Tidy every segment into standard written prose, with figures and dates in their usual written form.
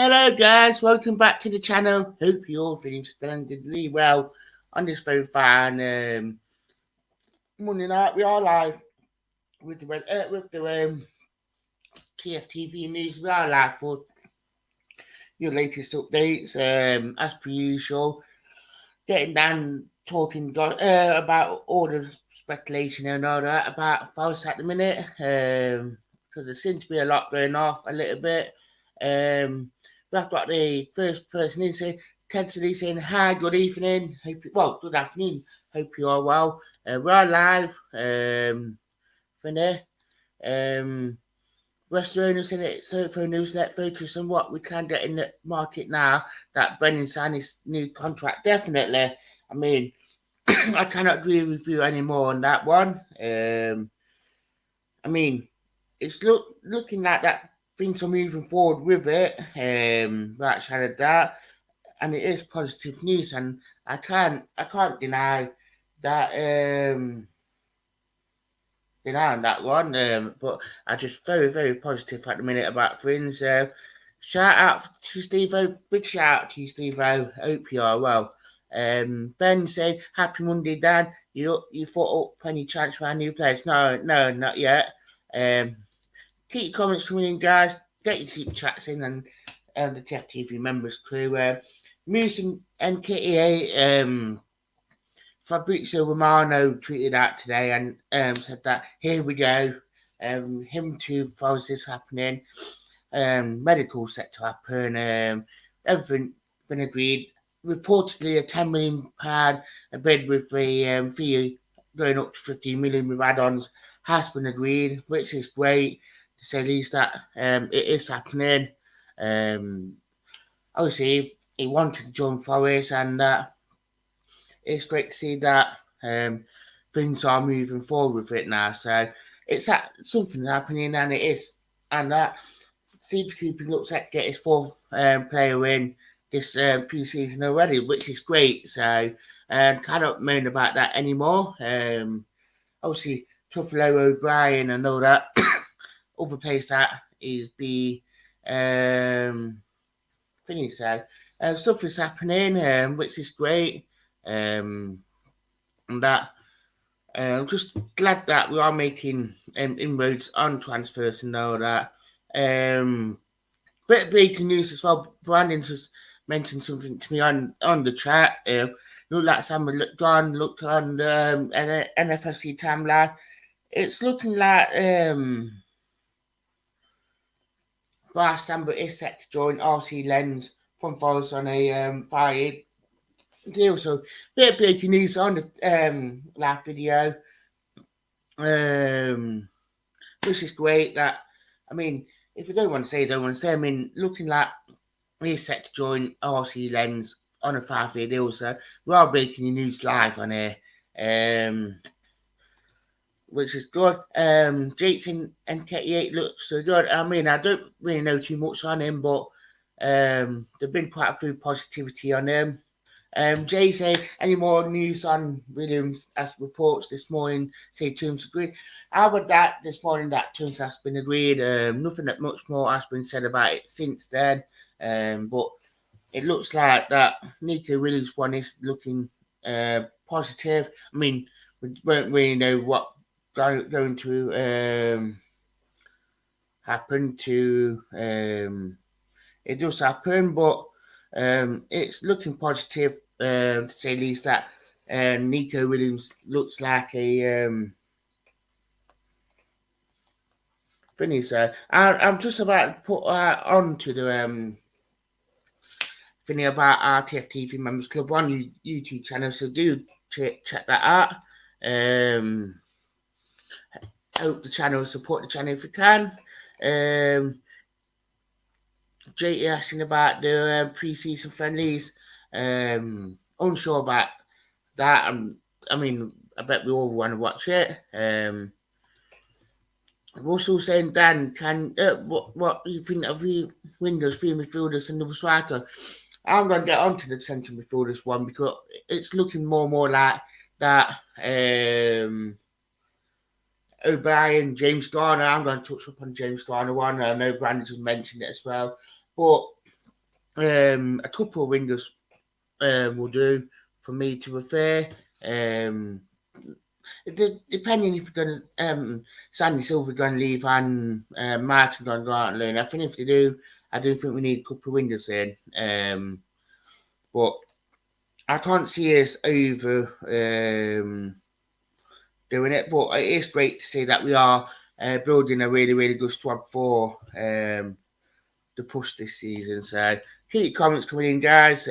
Hello guys, welcome back to the channel. Hope you're all feeling splendidly well on this very fine Monday night. We are live with the TFTV news. We are live for your latest updates, as per usual. Getting down talking about all the speculation and all that about False at the minute. Because there seems to be a lot going off a little bit. We've got the first person in saying, Ted City saying, hi, good evening. Good afternoon. Hope you are well. We're live. Finny. Rest owners in it, so for news, let focus on what we can get in the market now that Brennan signed his new contract. Definitely. I mean, I cannot agree with you anymore on that one. I mean, it's looking like that things are moving forward with it. Right side of that, and it is positive news, and I can't deny that. Deny that one. But I just very positive at the minute about things. Shout out to Steve O. Big shout out to you, Steve O. Hope you are well. Ben saying, happy Monday, Dan. You thought up any chance for our new players? No, not yet. Keep your comments coming in, guys. Get your super chats in and the TFTV members crew. Moussa and NKTA, Fabrizio Romano tweeted out today and said that here we go. Him too, follows this happening. Medical set to happen. Everything been agreed. Reportedly, a £10 million bid with a fee going up to 15 million with add-ons has been agreed, which is great to say the least. That it is happening. Obviously, he wanted to join Forest, and it's great to see that things are moving forward with it now. So it's something happening, and it is, and that Steve Cooper looks like to get his fourth player in this pre-season already, which is great. So cannot moan about that anymore. Obviously, Tuffalo O'Brien and all that other place that is be finished. So stuff is happening, which is great. And that I'm just glad that we are making inroads on transfers and all that. Bit of breaking news as well. Brandon just mentioned something to me on the chat. Looked like someone looked on NFFC timeline. It's looking like Bar Samba is set to join RC Lens from Forest on a 5-year deal. So bit of breaking news on the live video. Which is great. That, I mean, if you don't want to say, I mean, looking like he's set to join RC Lens on a 5-year deal. So we are breaking the news live on here, which is good. Jason NK8 looks so good. I mean, I don't really know too much on him, but there's been quite a few positivity on him. Jay say, any more news on Williams as reports this morning say terms agreed? How about that this morning that terms has been agreed? Nothing that much more has been said about it since then. But it looks like that Nico Williams one is looking positive. I mean, we don't really know what going to happen to it does happen, but it's looking positive to say the least. That Nico Williams looks like a finisher. I'm just about to put on to the thing about our TFTV Members Club on YouTube channel, so do check that out. Hope the channel, support the channel if you can. JT asking about the pre-season friendlies. Unsure about that. I mean, I bet we all want to watch it. Russell saying, Dan, what do you think of the Windows 3 midfielders and the striker? I'm going to get onto the centre midfielders one because it's looking more and more like that. O'Brien, James Garner. I'm going to touch up on James Garner one. I know Brandon's mentioned it as well. But A couple of windows will do for me to refer. Depending if you're going to Sandy Silver going to leave and Martin going to go out and learn. I think if they do, I do think we need a couple of windows in. But I can't see us over doing it. But it is great to see that we are building a really, really good squad for the push this season. So keep your comments coming in, guys.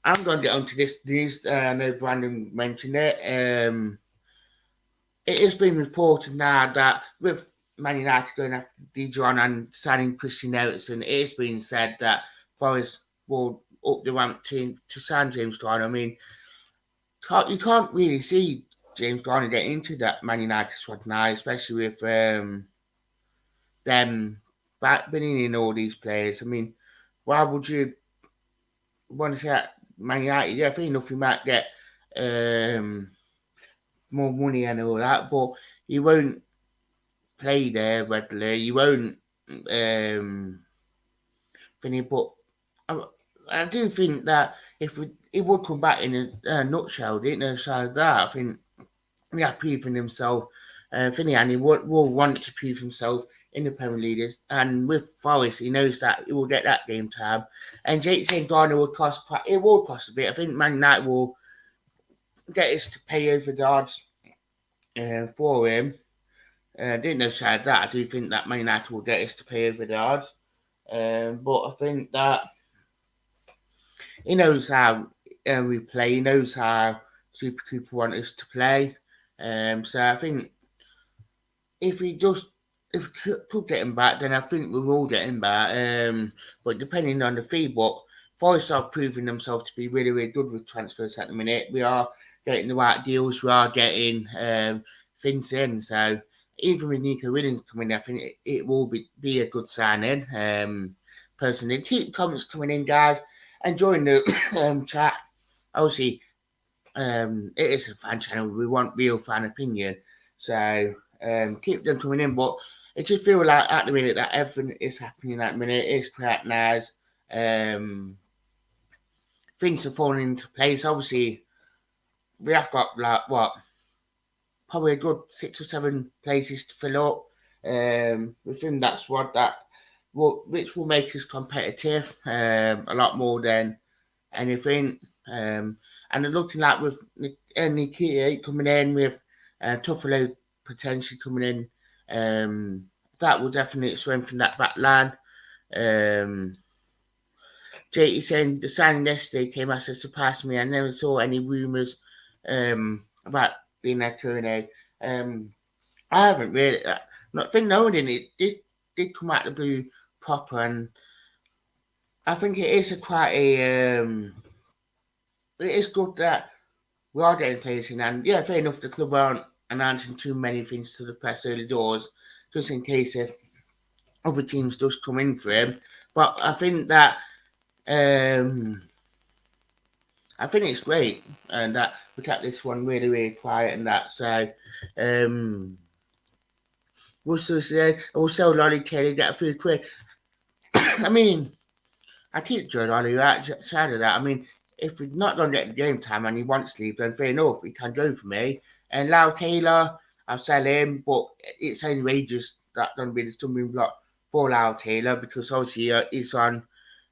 I'm going to get onto this news. I know Brandon mentioned it. It has been reported now that with Man United going after Dijon and signing Christian Eriksen, it has been said that Forest will up the rank to sign James Garner. I mean, you can't really see James Garner getting into that Man United squad now, especially with them bringing in all these players. I mean, why would you want to say that Man United? Yeah, fair enough, you might get more money and all that, but you won't play there regularly. You won't finish. But I do think that if it would come back in a nutshell, didn't it? So that I think yeah, proving himself. Finney and he will want to prove himself in the Premier League, and with Forest, he knows that he will get that game time. And Jake St. Garner will cost quite. It will cost a bit. I think Man United will get us to pay over the odds for him. Didn't know side that. I do think that Man United will get us to pay over the odds. But I think that he knows how we play. He knows how Super Cooper wants us to play. So I think if we could get him back, then I think we will get him back. But depending on the fee, but Forest are proving themselves to be really, really good with transfers at the minute. We are getting the right deals. We are getting things in. So even with Nico Williams coming, I think it will be a good signing. Personally, keep comments coming in, guys, and join the chat. Obviously, it is a fan channel. We want real fan opinion. So keep them coming in. But it just feels like at the minute that everything is happening at the minute. It's quite nice. Things are falling into place. Obviously, we have got like what probably a good 6 or 7 places to fill up. Within that squad which will make us competitive a lot more than anything. And they're looking like with niakhate coming in with Tuffalo potentially coming in, that will definitely strengthen that back line. JT saying the signing yesterday came as a surprise to me. I never saw any rumours about being a Kone. I haven't really, not been knowing it. This did come out of the blue proper, and I think it is it is good that we are getting players in, and yeah, fair enough. The club aren't announcing too many things to the press early doors, just in case if other teams does come in for him. But I think that I think it's great, and that we kept this one really, really quiet, and that so. Moussa said, "I will sell Lolly Kelly get a few quid." I mean, I keep Joe Lolly outside of that. I mean, if we're not going to get the game time and he wants to leave, then fair enough, he can go for me. And Lau Taylor, I'll sell him, but it's only wages that going to be the stumbling block for Lau Taylor because obviously he's on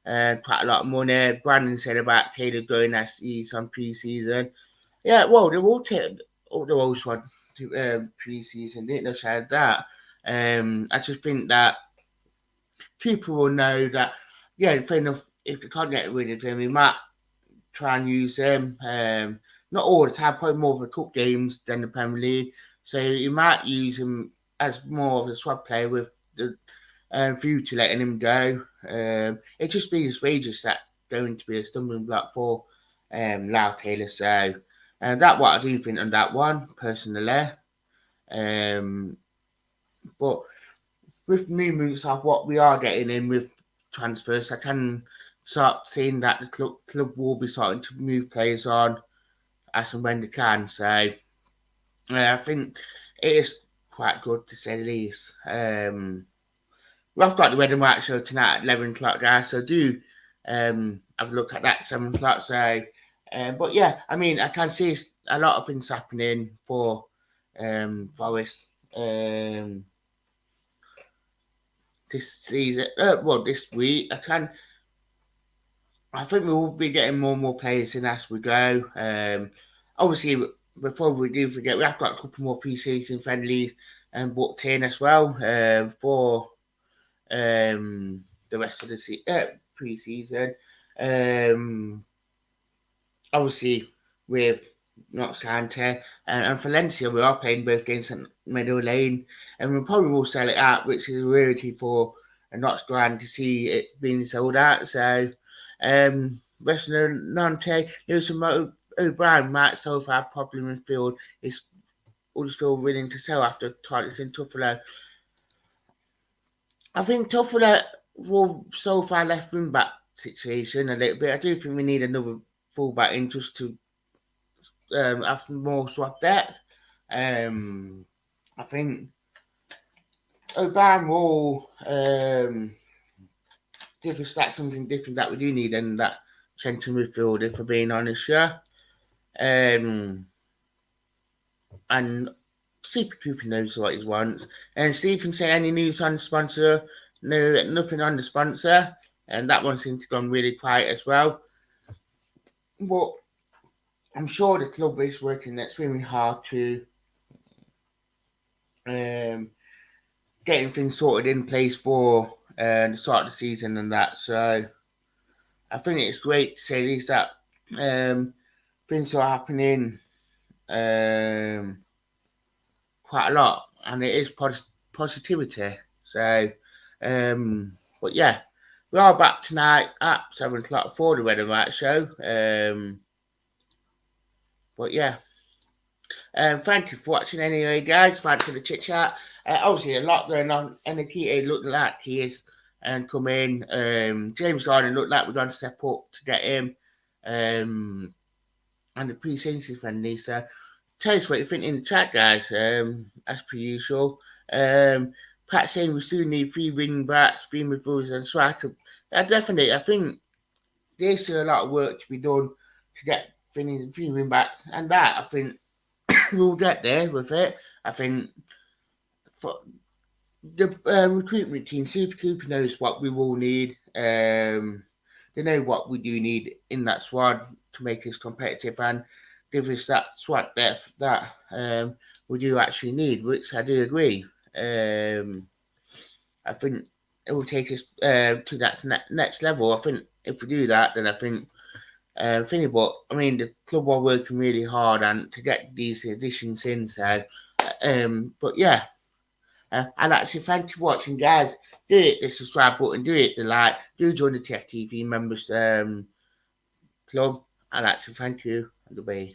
quite a lot of money. Brandon said about Taylor going as he's on pre-season. Yeah, well, they will take the whole squad to pre-season, didn't they? Said that. I just think that people will know that, yeah, fair enough, if they can't get rid of him, we might try and use him. Not all the time, probably more of the cup games than the Premier League. So you might use him as more of a squad player with the view to letting him go. It just be his wages that going to be a stumbling block for Lau Taylor. So that's what I do think on that one, personally. But with movements of what we are getting in with transfers, I can start seeing that the club will be starting to move players on as and when they can. So I think it is quite good to say the least. we've got the Red and White show tonight at 11 o'clock, guys. So do have a look at that 7 o'clock. So, but yeah, I mean, I can see a lot of things happening for Forest this season. Well, this week I think we will be getting more and more players in as we go. Obviously, before we do forget, we have got a couple more pre-season friendlies and booked in as well for the rest of the pre-season. Obviously, with niakhate and Valencia, we are playing both games at Meadow Lane, and we probably will sell it out, which is a rarity for a Notts grand to see it being sold out. So, rest of the Nantes, Lewis O'Brien might so far problem in field is all still willing to sell after Titus and Tuffalo. I think Tuffalo will so far left wing back situation a little bit. I do think we need another fullback in just to have more swap depth. I think O'Brien will give us that something different that we do need in that centre midfield, if we're being honest, yeah. And Super Cooper knows what he wants. And Stephen said, any news on the sponsor? No, nothing on the sponsor. And that one seems to have gone really quiet as well. But I'm sure the club is working extremely hard to getting things sorted in place for the start of the season and that. So I think it's great to say at least that things are happening quite a lot, and it is positivity. So, but yeah, we are back tonight at 7 o'clock for the Red and White show. But yeah. Thank you for watching anyway, guys. Thanks for the chit chat. Obviously, a lot going on. Niakhate looked like he is come in. James Garden looked like we're going to step up to get him. And the pre-season friendly. So, tell us what you think in the chat, guys. As per usual. Pat saying we soon need 3 wing backs, 3 midfielders, and striker. Definitely, I think there's still a lot of work to be done to get 3 wing backs, and that I think we'll get there with it. I think for the recruitment team, Super Cooper knows what we will need. They know what we do need in that squad to make us competitive and give us that squad depth that we do actually need, which I do agree. I think it will take us to that next level. I think if we do that, then I think but I mean, the club are working really hard and to get these additions in. So, but yeah, I'd like to thank you for watching, guys. Do hit the subscribe button, do hit the like, do join the TFTV members club. I'd like to thank you. Goodbye.